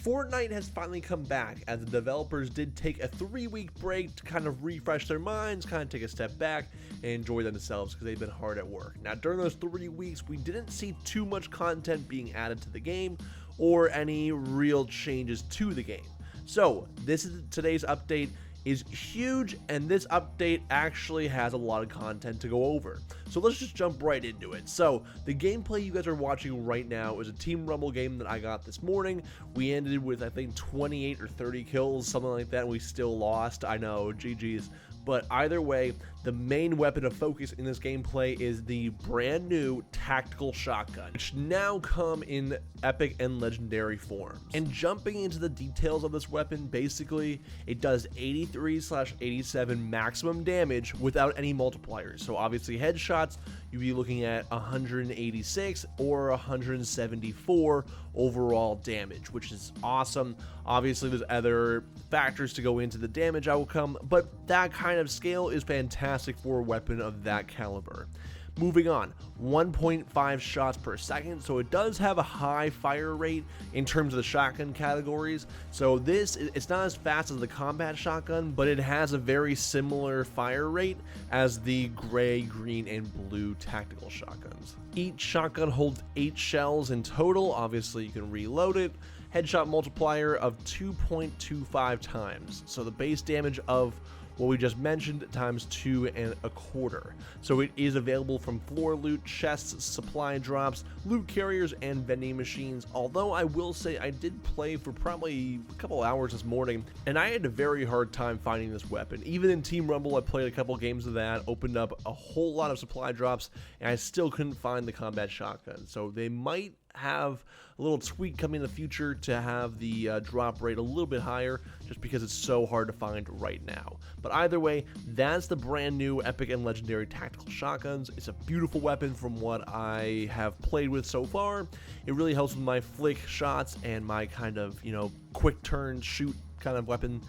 Fortnite has finally come back, as the developers did take a 3-week break to kind of refresh their minds, kind of take a step back, and enjoy themselves because they've been hard at work. Now, during those 3 weeks, we didn't see too much content being added to the game or any real changes to the game. So, today's update is huge, and this update actually has a lot of content to go over. So let's just jump right into it. So the gameplay you guys are watching right now is a Team Rumble game that I got this morning. We ended with, I think, 28 or 30 kills, something like that, and we still lost. I know, GG's. But either way, the main weapon of focus in this gameplay is the brand new tactical shotgun, which now come in epic and legendary forms. And jumping into the details of this weapon, basically, it does 83/87 maximum damage without any multipliers. So obviously headshots, you'd be looking at 186 or 174 overall damage, which is awesome. Obviously, there's other factors to go into the damage outcome, but that kind of scale is fantastic for a weapon of that caliber. Moving on, 1.5 shots per second, so it does have a high fire rate in terms of the shotgun categories. So it's not as fast as the combat shotgun, but it has a very similar fire rate as the gray, green, and blue tactical shotguns. Each shotgun holds 8 shells in total. Obviously, you can reload it. Headshot multiplier of 2.25 times. So the base damage of what we just mentioned times 2.25. So it is available from floor loot, chests, supply drops, loot carriers, and vending machines. Although I will say I did play for probably a couple hours this morning, and I had a very hard time finding this weapon. Even in Team Rumble, I played a couple games of that, opened up a whole lot of supply drops, and I still couldn't find the combat shotgun. So they might have a little tweak coming in the future to have the drop rate a little bit higher, just because it's so hard to find right now. But either way, that's the brand new epic and legendary tactical shotguns. It's a beautiful weapon from what I have played with so far. It really helps with my flick shots and my kind of, quick turn shoot kind of weapon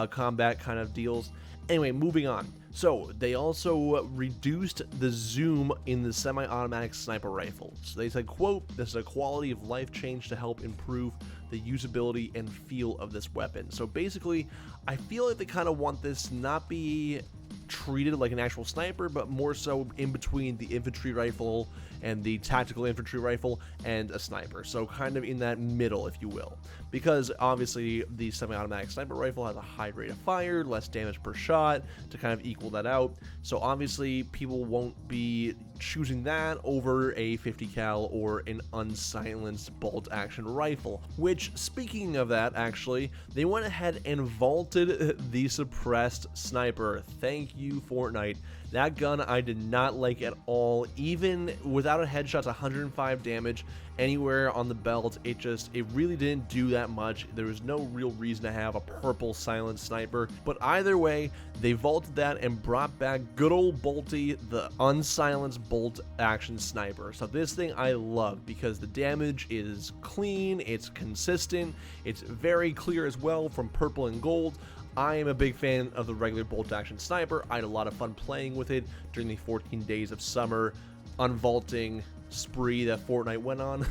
combat kind of deals. Anyway, moving on. So they also reduced the zoom in the semi-automatic sniper rifle. So they said, quote, "This is a quality of life change to help improve the usability and feel of this weapon." So basically, I feel like they kind of want this to not be treated like an actual sniper, but more so in between the infantry rifle and the tactical infantry rifle and a sniper. So kind of in that middle, if you will. Because obviously the semi-automatic sniper rifle has a high rate of fire, less damage per shot to kind of equal that out. So obviously people won't be choosing that over a 50 cal or an unsilenced bolt action rifle. Which, speaking of that, actually, they went ahead and vaulted the suppressed sniper. Thank you, Fortnite. That gun I did not like at all. Even without a headshot, 105 damage anywhere on the belt. It really didn't do that much. There was no real reason to have a purple silent sniper. But either way, they vaulted that and brought back good old Bolty, the unsilenced bolt action sniper. So this thing I love because the damage is clean, it's consistent, it's very clear as well from purple and gold. I am a big fan of the regular bolt action sniper. I had a lot of fun playing with it during the 14 days of summer unvaulting spree that Fortnite went on.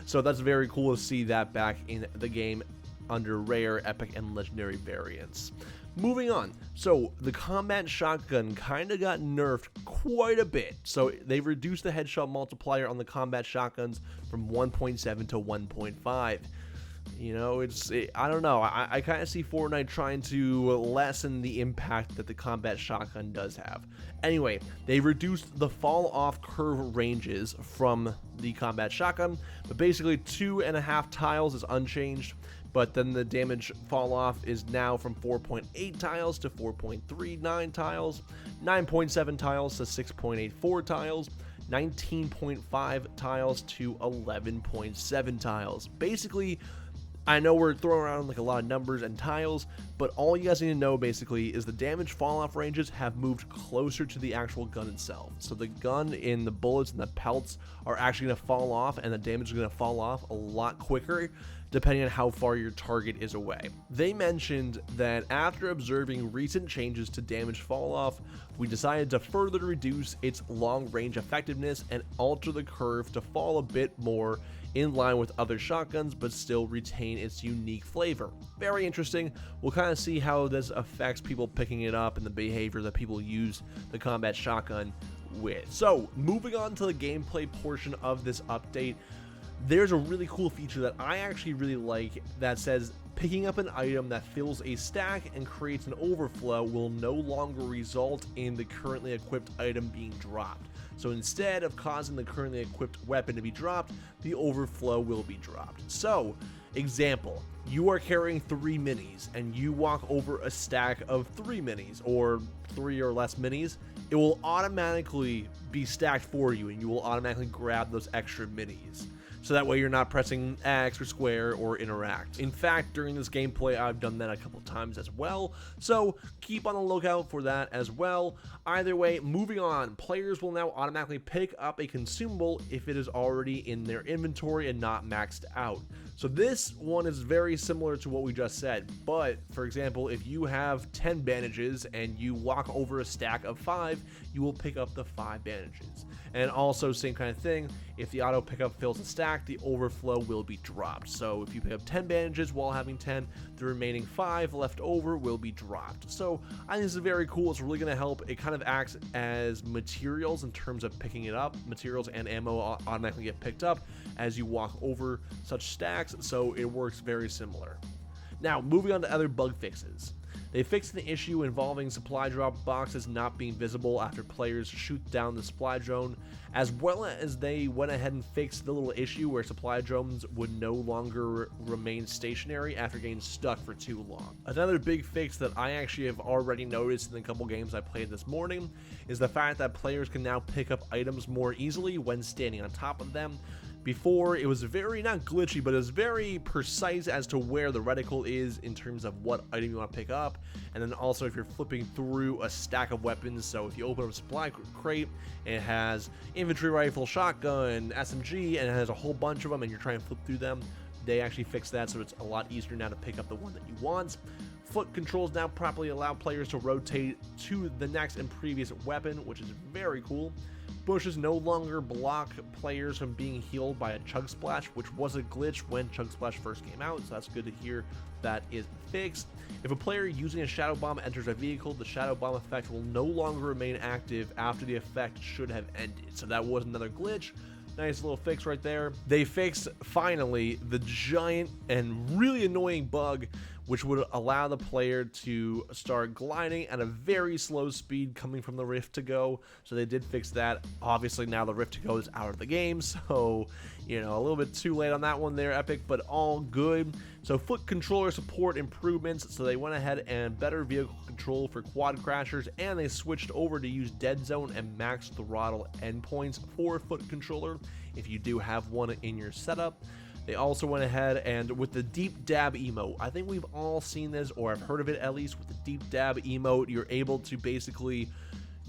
So that's very cool to see that back in the game under rare, epic, and legendary variants. Moving on, so the combat shotgun kind of got nerfed quite a bit. So they reduced the headshot multiplier on the combat shotguns from 1.7 to 1.5. I don't know. I kind of see Fortnite trying to lessen the impact that the combat shotgun does have. Anyway, they reduced the fall off curve ranges from the combat shotgun, but basically 2.5 tiles is unchanged. But then the damage fall off is now from 4.8 tiles to 4.39 tiles, 9.7 tiles to 6.84 tiles, 19.5 tiles to 11.7 tiles. Basically, I know we're throwing around like a lot of numbers and tiles, but all you guys need to know basically is the damage fall off ranges have moved closer to the actual gun itself. So the gun in the bullets and the pelts are actually going to fall off, and the damage is going to fall off a lot quicker depending on how far your target is away. They mentioned that after observing recent changes to damage fall off, we decided to further reduce its long range effectiveness and alter the curve to fall a bit more in line with other shotguns, but still retain its unique flavor. Very interesting. We'll kind of see how this affects people picking it up and the behavior that people use the combat shotgun with. So, moving on to the gameplay portion of this update, there's a really cool feature that I actually really like that says picking up an item that fills a stack and creates an overflow will no longer result in the currently equipped item being dropped. So instead of causing the currently equipped weapon to be dropped, the overflow will be dropped. So, example, you are carrying 3 minis and you walk over a stack of 3 minis or 3 or less minis, it will automatically be stacked for you and you will automatically grab those extra minis. So that way you're not pressing X or square or interact. In fact, during this gameplay, I've done that a couple times as well. So keep on the lookout for that as well. Either way, moving on, players will now automatically pick up a consumable if it is already in their inventory and not maxed out. So this one is very similar to what we just said, but for example, if you have 10 bandages and you walk over a stack of 5, you will pick up the 5 bandages. And also, same kind of thing, if the auto pickup fills a stack, the overflow will be dropped. So if you pick up 10 bandages while having 10, the remaining 5 left over will be dropped. So I think this is very cool. It's really going to help. It kind of acts as materials in terms of picking it up. Materials and ammo automatically get picked up as you walk over such stacks, so it works very similar. Now, moving on to other bug fixes. They fixed the issue involving supply drop boxes not being visible after players shoot down the supply drone, as well as they went ahead and fixed the little issue where supply drones would no longer remain stationary after getting stuck for too long. Another big fix that I actually have already noticed in a couple games I played this morning is the fact that players can now pick up items more easily when standing on top of them. Before, it was very, not glitchy, but it was very precise as to where the reticle is in terms of what item you want to pick up. And then also if you're flipping through a stack of weapons, so if you open up a supply crate, it has infantry rifle, shotgun, SMG, and it has a whole bunch of them, and you're trying to flip through them. They actually fixed that, so it's a lot easier now to pick up the one that you want. Foot controls now properly allow players to rotate to the next and previous weapon, which is very cool. Bushes no longer block players from being healed by a Chug Splash, which was a glitch when Chug Splash first came out, so that's good to hear that is fixed. If a player using a Shadow Bomb enters a vehicle, the Shadow Bomb effect will no longer remain active after the effect should have ended, so that was another glitch. Nice little fix right there. They fixed, finally, the giant and really annoying bug which would allow the player to start gliding at a very slow speed coming from the Rift to Go. So they did fix that. Obviously now the Rift to Go is out of the game, so you know, a little bit too late on that one there, Epic, but all good. So foot controller support improvements, so they went ahead and better vehicle control for quad crashers, and they switched over to use dead zone and max throttle endpoints for foot controller if you do have one in your setup. They also went ahead and with the deep dab emote, I think we've all seen this, or I've heard of it at least. With the deep dab emote, you're able to basically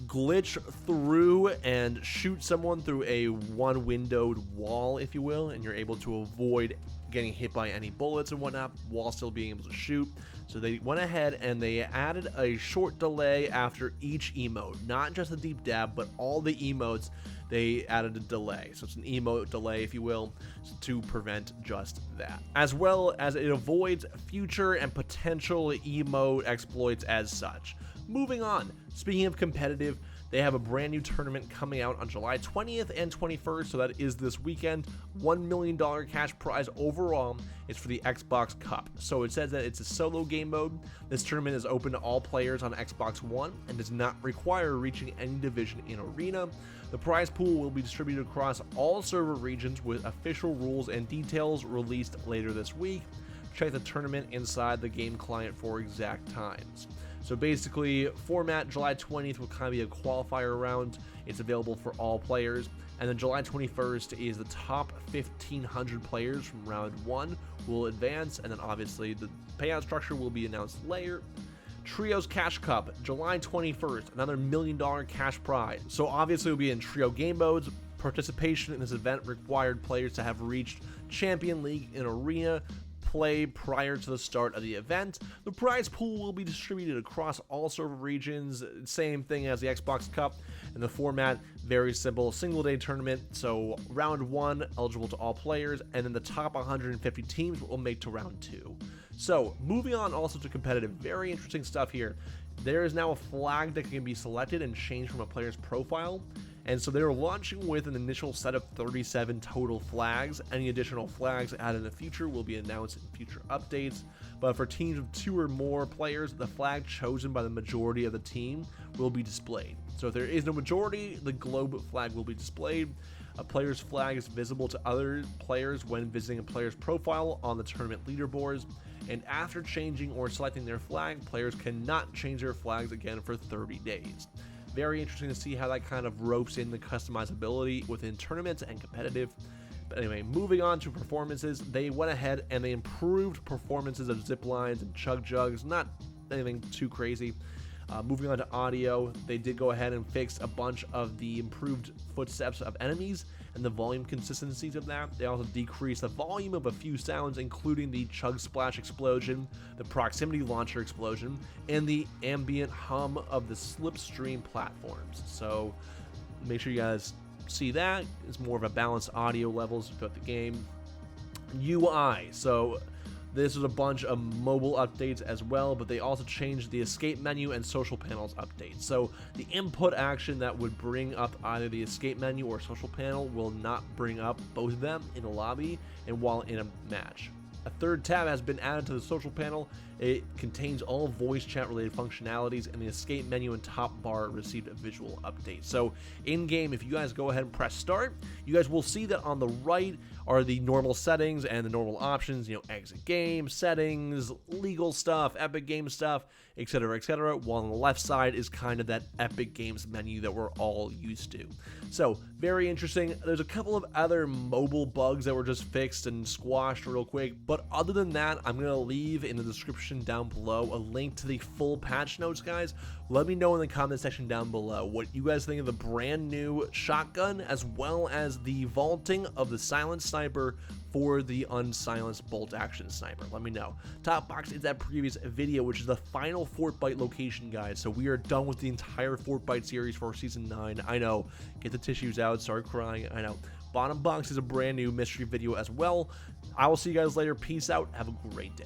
glitch through and shoot someone through a one-windowed wall, if you will, and you're able to avoid getting hit by any bullets and whatnot while still being able to shoot. So they went ahead and they added a short delay after each emote, not just the deep dab, but all the emotes. They added a delay, so it's an emote delay, if you will, to prevent just that. As well as it avoids future and potential emote exploits as such. Moving on, speaking of competitive, they have a brand new tournament coming out on July 20th and 21st, so that is this weekend. $1 million cash prize overall is for the Xbox Cup. So it says that it's a solo game mode. This tournament is open to all players on Xbox One and does not require reaching any division in Arena. The prize pool will be distributed across all server regions with official rules and details released later this week. Check the tournament inside the game client for exact times. So basically, format July 20th will kind of be a qualifier round. It's available for all players. And then July 21st is the top 1,500 players from round 1 will advance. And then obviously the payout structure will be announced later. Trios Cash Cup, July 21st, another $1 million cash prize. So obviously it will be in trio game modes. Participation in this event required players to have reached Champion League in Arena, play prior to the start of the event. The prize pool will be distributed across all server regions, same thing as the Xbox Cup, and the format, very simple, single day tournament, so round 1 eligible to all players, and then the top 150 teams will make to round 2. So moving on also to competitive, very interesting stuff here. There is now a flag that can be selected and changed from a player's profile. And so they're launching with an initial set of 37 total flags. Any additional flags added in the future will be announced in future updates. But for teams of 2 or more players, the flag chosen by the majority of the team will be displayed. So if there is no majority, the globe flag will be displayed. A player's flag is visible to other players when visiting a player's profile on the tournament leaderboards. And after changing or selecting their flag, players cannot change their flags again for 30 days. Very interesting to see how that kind of ropes in the customizability within tournaments and competitive. But anyway, moving on to performances, they went ahead and they improved performances of zip lines and chug jugs, not anything too crazy. Moving on to audio, they did go ahead and fix a bunch of the improved footsteps of enemies and the volume consistencies of that. They also decreased the volume of a few sounds, including the chug splash explosion, the proximity launcher explosion, and the ambient hum of the slipstream platforms. So make sure you guys see that. It's more of a balanced audio levels throughout the game. UI, so this was a bunch of mobile updates as well, but they also changed the escape menu and social panels updates. So the input action that would bring up either the escape menu or social panel will not bring up both of them in a lobby and while in a match. A third tab has been added to the social panel. It contains all voice chat related functionalities, and the escape menu and top bar received a visual update. So in game, if you guys go ahead and press start, you guys will see that on the right are the normal settings and the normal options, exit game, settings, legal stuff, Epic Games stuff, etc., while on the left side is kind of that Epic Games menu that we're all used to. So very interesting. There's a couple of other mobile bugs that were just fixed and squashed real quick, but other than that, I'm going to leave in the description down below a link to the full patch notes, guys. Let me know in the comment section down below what you guys think of the brand new shotgun, as well as the vaulting of the silent sniper for the unsilenced bolt action sniper. Let me know. Top box is that previous video, which is the final Fortnite location, guys. So we are done with the entire Fortnite series for season 9. I know. Get the tissues out. Start crying. I know. Bottom box is a brand new mystery video as well. I will see you guys later. Peace out. Have a great day.